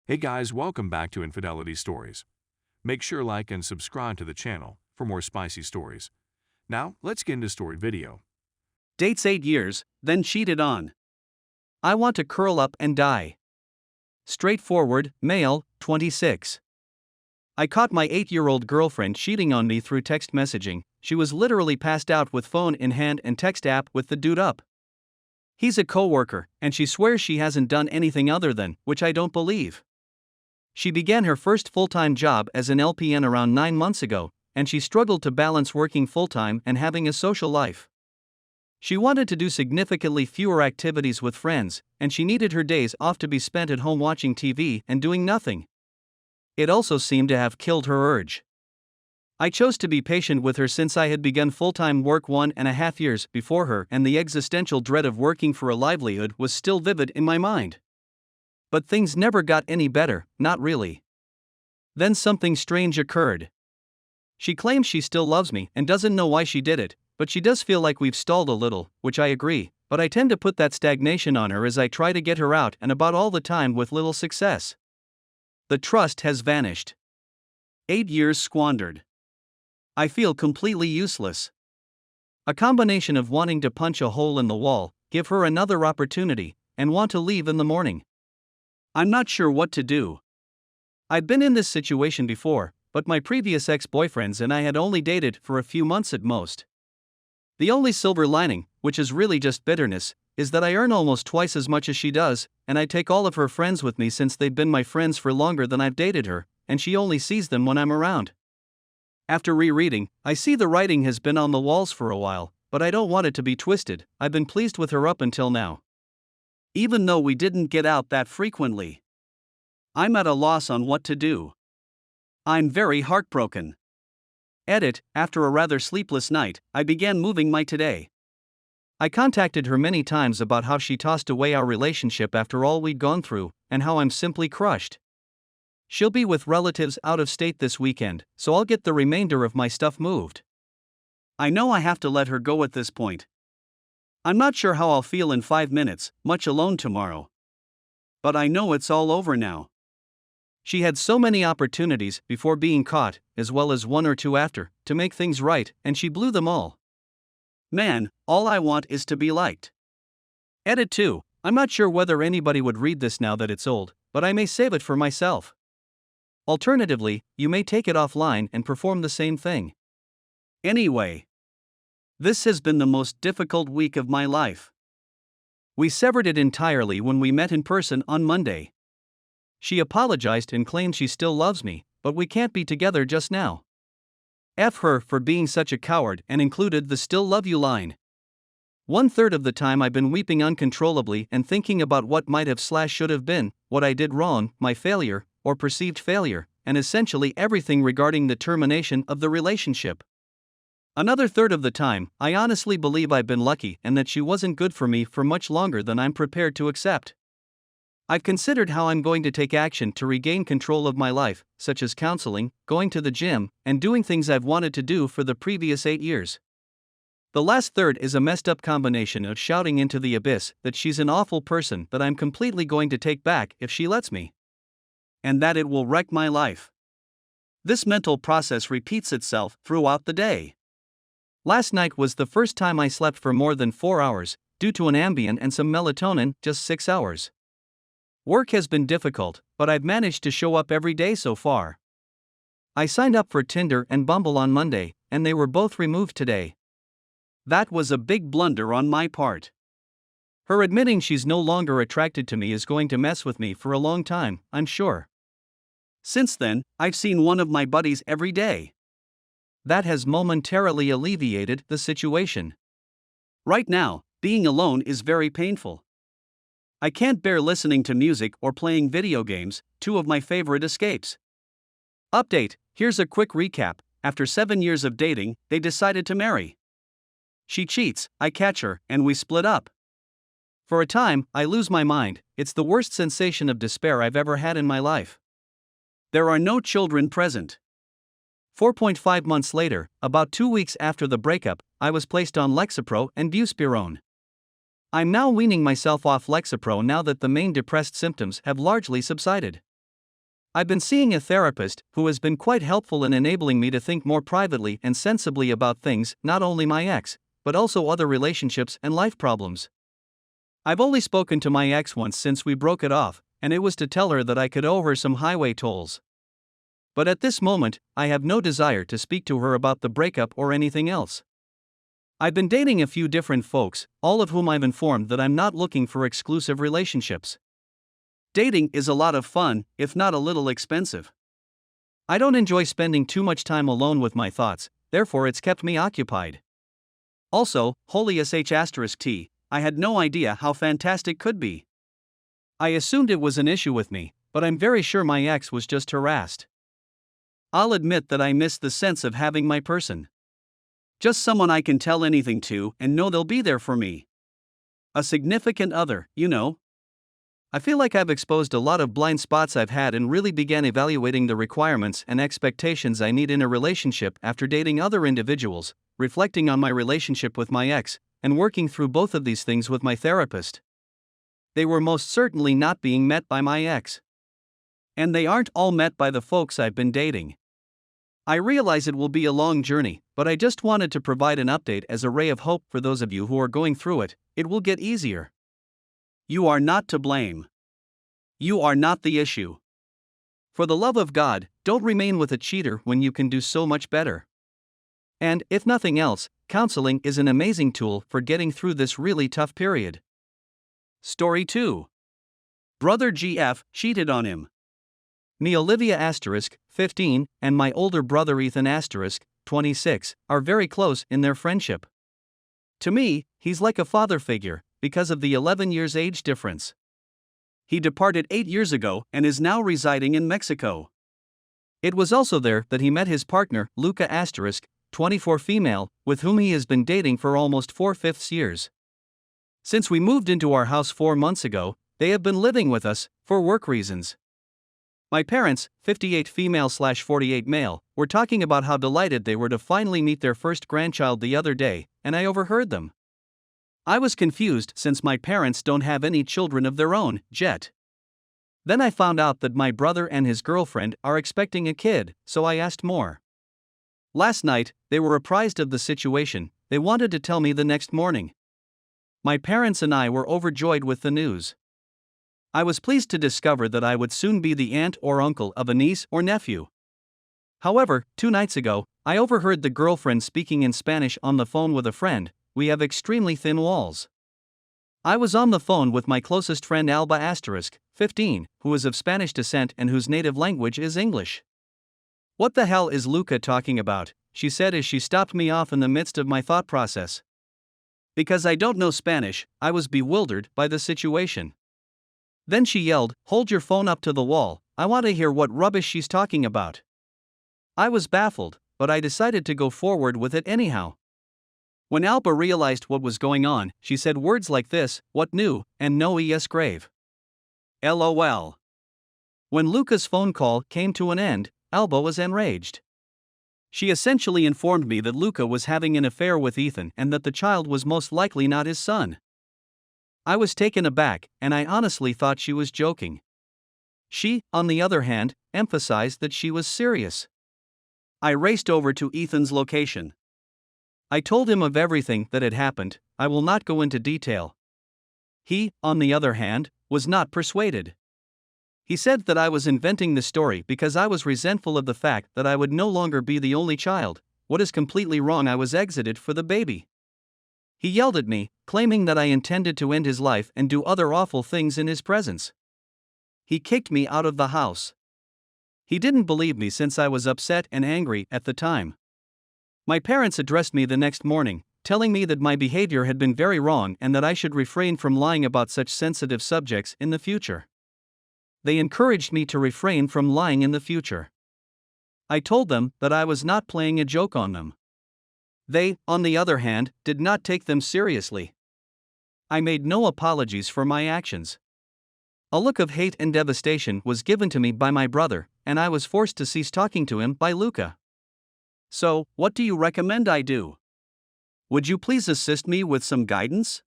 Hey guys, welcome back to Infidelity Stories. Make sure like and subscribe to the channel for more spicy stories. Now, let's get into story video. Dates 8 years, then cheated on. I want to curl up and die. Straightforward, male, 26. I caught my 8-year-old girlfriend cheating on me through text messaging. She was literally passed out with phone in hand and text app with the dude up. He's a coworker, and she swears she hasn't done anything other than, which I don't believe. She began her first full-time job as an LPN around 9 months ago, and she struggled to balance working full-time and having a social life. She wanted to do significantly fewer activities with friends, and she needed her days off to be spent at home watching TV and doing nothing. It also seemed to have killed her urge. I chose to be patient with her since I had begun full-time work 1.5 years before her, and the existential dread of working for a livelihood was still vivid in my mind. But things never got any better, not really. Then something strange occurred. She claims she still loves me and doesn't know why she did it, but she does feel like we've stalled a little, which I agree, but I tend to put that stagnation on her as I try to get her out and about all the time with little success. The trust has vanished. 8 years squandered. I feel completely useless. A combination of wanting to punch a hole in the wall, give her another opportunity, and want to leave in the morning. I'm not sure what to do. I've been in this situation before, but my previous ex-boyfriends and I had only dated for a few months at most. The only silver lining, which is really just bitterness, is that I earn almost twice as much as she does, and I take all of her friends with me since they've been my friends for longer than I've dated her, and she only sees them when I'm around. After rereading, I see the writing has been on the walls for a while, but I don't want it to be twisted. I've been pleased with her up until now. Even though we didn't get out that frequently. I'm at a loss on what to do. I'm very heartbroken. Edit, after a rather sleepless night, I began moving my today. I contacted her many times about how she tossed away our relationship after all we'd gone through, and how I'm simply crushed. She'll be with relatives out of state this weekend, so I'll get the remainder of my stuff moved. I know I have to let her go at this point. I'm not sure how I'll feel in 5 minutes, much alone tomorrow. But I know it's all over now. She had so many opportunities before being caught, as well as 1 or 2 after, to make things right, and she blew them all. Man, all I want is to be liked. Edit 2. I'm not sure whether anybody would read this now that it's old, but I may save it for myself. Alternatively, you may take it offline and perform the same thing. Anyway, this has been the most difficult week of my life. We severed it entirely when we met in person on Monday. She apologized and claimed she still loves me, but we can't be together just now. F her for being such a coward, and included the "still love you" line. 1/3 of the time I've been weeping uncontrollably and thinking about what might have / should have been, what I did wrong, my failure, or perceived failure, and essentially everything regarding the termination of the relationship. Another 1/3 of the time, I honestly believe I've been lucky and that she wasn't good for me for much longer than I'm prepared to accept. I've considered how I'm going to take action to regain control of my life, such as counseling, going to the gym, and doing things I've wanted to do for the previous 8 years. The last third is a messed up combination of shouting into the abyss that she's an awful person that I'm completely going to take back if she lets me. And that it will wreck my life. This mental process repeats itself throughout the day. Last night was the first time I slept for more than 4 hours, due to an Ambien and some melatonin, just 6 hours. Work has been difficult, but I've managed to show up every day so far. I signed up for Tinder and Bumble on Monday, and they were both removed today. That was a big blunder on my part. Her admitting she's no longer attracted to me is going to mess with me for a long time, I'm sure. Since then, I've seen one of my buddies every day. That has momentarily alleviated the situation. Right now, being alone is very painful. I can't bear listening to music or playing video games, 2 of my favorite escapes. Update, here's a quick recap. After 7 years of dating, they decided to marry. She cheats, I catch her, and we split up. For a time, I lose my mind. It's the worst sensation of despair I've ever had in my life. There are no children present. 4.5 months later, about 2 weeks after the breakup, I was placed on Lexapro and buspirone. I'm now weaning myself off Lexapro now that the main depressed symptoms have largely subsided. I've been seeing a therapist who has been quite helpful in enabling me to think more privately and sensibly about things, not only my ex, but also other relationships and life problems. I've only spoken to my ex once since we broke it off, and it was to tell her that I could owe her some highway tolls. But at this moment, I have no desire to speak to her about the breakup or anything else. I've been dating a few different folks, all of whom I've informed that I'm not looking for exclusive relationships. Dating is a lot of fun, if not a little expensive. I don't enjoy spending too much time alone with my thoughts, therefore it's kept me occupied. Also, holy sh*t, I had no idea how fantastic could be. I assumed it was an issue with me, but I'm very sure my ex was just harassed. I'll admit that I miss the sense of having my person. Just someone I can tell anything to and know they'll be there for me. A significant other, you know. I feel like I've exposed a lot of blind spots I've had and really began evaluating the requirements and expectations I need in a relationship after dating other individuals, reflecting on my relationship with my ex, and working through both of these things with my therapist. They were most certainly not being met by my ex. And they aren't all met by the folks I've been dating. I realize it will be a long journey, but I just wanted to provide an update as a ray of hope for those of you who are going through it. It will get easier. You are not to blame. You are not the issue. For the love of God, don't remain with a cheater when you can do so much better. And, if nothing else, counseling is an amazing tool for getting through this really tough period. Story 2. Brother GF cheated on him. Me Olivia *, 15, and my older brother Ethan *, 26, are very close in their friendship. To me, he's like a father figure, because of the 11 years age difference. He departed 8 years ago and is now residing in Mexico. It was also there that he met his partner, Luca *, 24 female, with whom he has been dating for almost 4/5 years. Since we moved into our house 4 months ago, they have been living with us, for work reasons. My parents, 58 female/48 male, were talking about how delighted they were to finally meet their first grandchild the other day, and I overheard them. I was confused since my parents don't have any children of their own, yet. Then I found out that my brother and his girlfriend are expecting a kid, so I asked more. Last night, they were apprised of the situation. They wanted to tell me the next morning. My parents and I were overjoyed with the news. I was pleased to discover that I would soon be the aunt or uncle of a niece or nephew. However, 2 nights ago, I overheard the girlfriend speaking in Spanish on the phone with a friend. We have extremely thin walls. I was on the phone with my closest friend Alba *, 15, who is of Spanish descent and whose native language is English. "What the hell is Luca talking about?" she said as she stopped me off in the midst of my thought process. Because I don't know Spanish, I was bewildered by the situation. Then she yelled, "Hold your phone up to the wall, I want to hear what rubbish she's talking about." I was baffled, but I decided to go forward with it anyhow. When Alba realized what was going on, she said words like this, "What new, and no es grave." LOL. When Luca's phone call came to an end, Alba was enraged. She essentially informed me that Luca was having an affair with Ethan and that the child was most likely not his son. I was taken aback, and I honestly thought she was joking. She, on the other hand, emphasized that she was serious. I raced over to Ethan's location. I told him of everything that had happened. I will not go into detail. He, on the other hand, was not persuaded. He said that I was inventing the story because I was resentful of the fact that I would no longer be the only child. What is completely wrong? I was exited for the baby. He yelled at me, claiming that I intended to end his life and do other awful things in his presence. He kicked me out of the house. He didn't believe me since I was upset and angry at the time. My parents addressed me the next morning, telling me that my behavior had been very wrong and that I should refrain from lying about such sensitive subjects in the future. They encouraged me to refrain from lying in the future. I told them that I was not playing a joke on them. They, on the other hand, did not take them seriously. I made no apologies for my actions. A look of hate and devastation was given to me by my brother, and I was forced to cease talking to him by Luca. So, what do you recommend I do? Would you please assist me with some guidance?